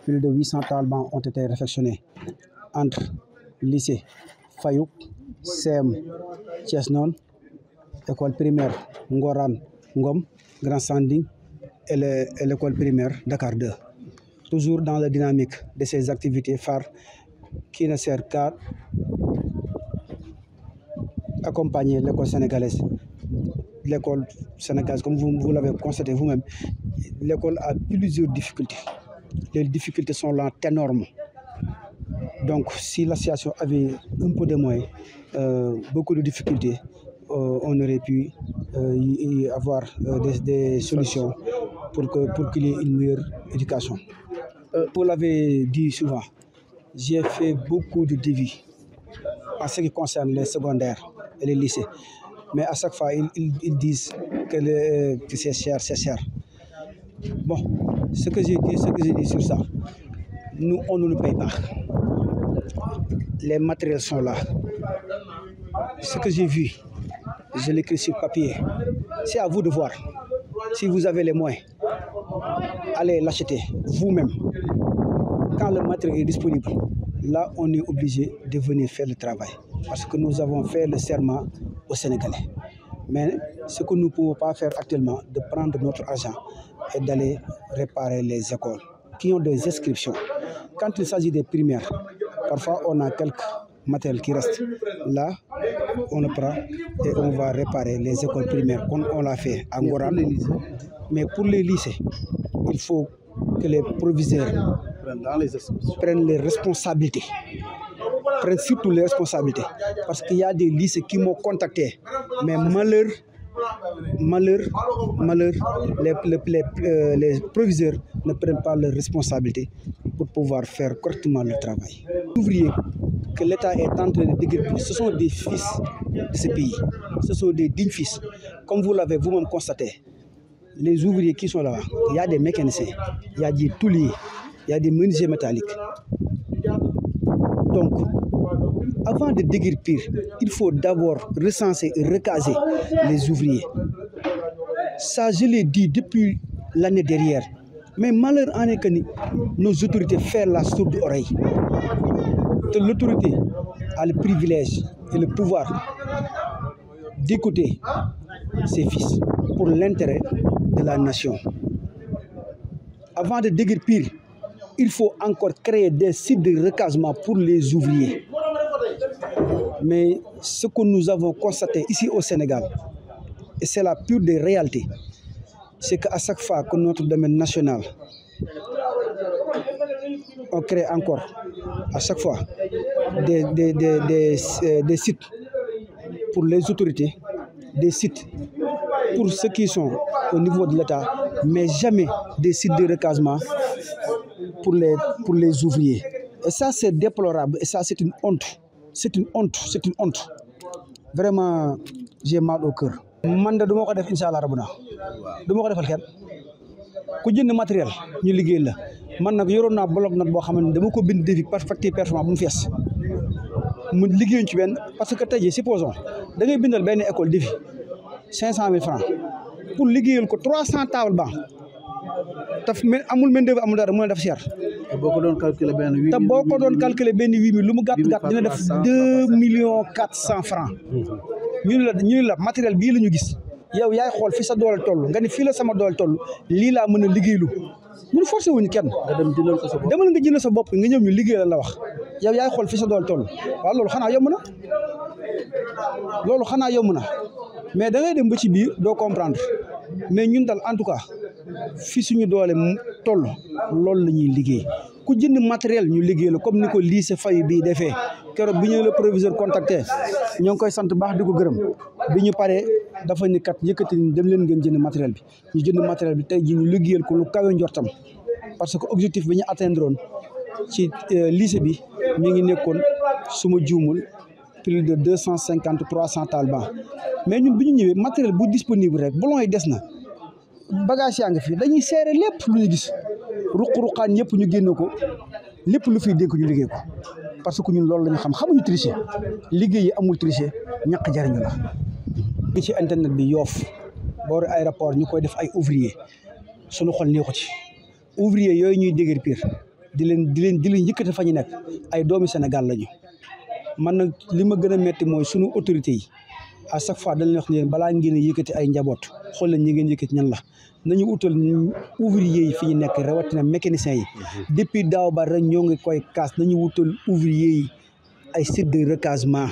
Plus de 800 talibans ont été réfectionnés entre lycée Fayouk, CM Thiesnon, école primaire Ngoran Ngom, Grand Sanding et l'école primaire Dakar 2. Toujours dans la dynamique de ces activités phares qui ne servent qu'à accompagner l'école sénégalaise. L'école sénégalaise, comme vous l'avez constaté vous-même, l'école a plusieurs difficultés. Les difficultés sont là énormes. Donc, si l'association avait un peu de moyens, beaucoup de difficultés, on aurait pu y avoir des solutions pour qu'il y ait une meilleure éducation. Vous l'avez dit souvent, j'ai fait beaucoup de devis en ce qui concerne les secondaires et les lycées. Mais à chaque fois, ils disent que c'est cher, c'est cher. Bon, ce que j'ai dit sur ça, nous, on ne nous paye pas. Les matériels sont là. Ce que j'ai vu, je l'écris sur papier. C'est à vous de voir. Si vous avez les moyens, allez l'acheter vous-même. Quand le matériel est disponible, là, on est obligé de venir faire le travail. Parce que nous avons fait le serment aux Sénégalais. Mais ce que nous ne pouvons pas faire actuellement, de prendre notre argent et d'aller réparer les écoles qui ont des inscriptions. Quand il s'agit des primaires, parfois on a quelques matériels qui restent. Là, on le prend et on va réparer les écoles primaires comme on l'a fait à Ngoran. Mais pour les lycées, il faut que les proviseurs prennent les responsabilités. Prennent surtout les responsabilités. Parce qu'il y a des lycées qui m'ont contacté. Mais malheur, les proviseurs ne prennent pas leurs responsabilités pour pouvoir faire correctement le travail. Les ouvriers que l'État est en train de déguerpir, ce sont des fils de ce pays. Ce sont des dignes fils. Comme vous l'avez vous-même constaté, les ouvriers qui sont là, il y a des mécaniciens, il y a des tôliers, il y a des menuisiers métalliques. Donc, avant de déguerpir, il faut d'abord recenser et recaser les ouvriers. Ça, je l'ai dit depuis l'année dernière. Mais malheur en est que nos autorités font la sourde oreille. L'autorité a le privilège et le pouvoir d'écouter ses fils pour l'intérêt de la nation. Avant de déguerpir, il faut encore créer des sites de recasement pour les ouvriers. Mais ce que nous avons constaté ici au Sénégal, et c'est la pure des réalités, c'est qu'à chaque fois que notre domaine national, on crée encore, à chaque fois, des sites pour les autorités, des sites pour ceux qui sont au niveau de l'État, mais jamais des sites de recasement pour les ouvriers. Et ça, c'est déplorable, et ça, c'est une honte. C'est une honte, c'est une honte. Vraiment, j'ai mal au cœur. Man de duma ko def inshallah rabbuna duma ko defal kenn ku jënd matériel ñu liggéey la man nag yoroon naa bloc note boo xam ne dama ko bind défi par facture personnel bu mu fees mu liggéeyuñ ci benn parce que tey jii supposons da ngay bindal benn école défi 500 000 francs pour liggéeyal ko 300 table banc taf amul main d'œuvre amul dara mu ne def cher. te boo ko doon calculer benn 8 000 te boo ko doon calculer benn 8 000 lu mu gàtt gàtt dina def 2 400 000 francs. ñu ne la matériel bii la ñu gis yow yaay xool fi sa doole toll nga ni fii la sama doole toll lii laa mën a liggéeylu ñun forcé wuñu kenn. nga dem jëndal ko sa bopp demal nga jëndal sa bopp nga ñëw ñu liggéey la wax yow yaay xool fi sa doole toll waaw loolu xanaa yomb na loolu xanaa yomb na mais da ngay dem ba ci biir doo comprendre mais ñun dal en tout cas fi suñu doole toll loolu la ñuy liggéey ku jënd matériel ñu liggéey la comme ni ko lycée Faye bii defee keroog bi ñu le proviseur contacté ñoo ngi koy sant baax di ko gërëm bi ñu paree dafa ni kat yëkkati ni dem leen ngeen jënd matériel bi ñu jënd matériel bi tey jii ñu liggéeyal ko lu kawe njortam parce que objectif bi ñu atteindre woon ci lycée bi mi ngi nekkoon suma juumul plus de 250 300 talibans mais ñun bi ñu ñëwee matériel bu disponible rek bolon yi des na bagage yaa ngi fi dañuy seere lépp lu ñu gis ruq-ruqaan ñëpp ñu génne ko lépp lu fiy dénk ñu liggéey ko parce que ñun loolu la ñu xam xamuñu tricher liggéey yi amul tricher ñàkk jariñu la. bi ci internet bi Yoff boori aéroport ñu koy def ay ouvrier suñu xol neexu ci ouvrier yooyu ñuy déguerpir di leen yëkkati fa ñu nekk ay doomi Sénégal lañu man nag li ma gën a metti mooy sunu autorités yi à chaque fois dañ leen wax ne balaa ngeen a yëkkati ay njaboot xool leen ñi ngeen yëkkati ñan la nañu utal ouvrier yi fi ñu nekk rawatina mécaniciens yi depuis daaw ba rek ñoo ngi koy kaas nañu wutal ouvrier yi ay site de recasement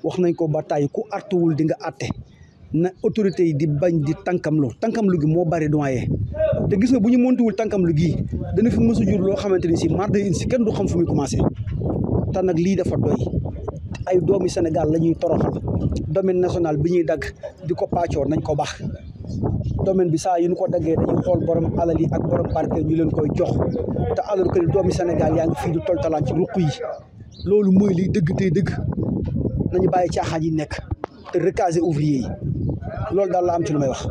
wax nañ ko ba tàyyi ku artuwul di nga atte na autorités yi di bañ di tànkamlu gi moo bari doyen te gis nga bu ñu montuwul tànkamlu gi dana fi mës a jur loo xamante ni si mar de si kenn du xam fu muy commencé te nag lii dafa doy ay doomi Sénégal la ñuy toroxal domaine national bi ñuy dagg di ko pàccoo nañ ko baax domaine bi saa yu ñu ko daggee dañuy xool borom alal yi ak borom barke ñu leen koy jox te alors que doomi Sénégal yaa ngi fii di toltalaan ci ruq yi loolu mooy liy dëgg tey dëgg nañu bàyyi caaxaan yi nekk te recaser ouvrier yi loolu daal la am ci lu may wax.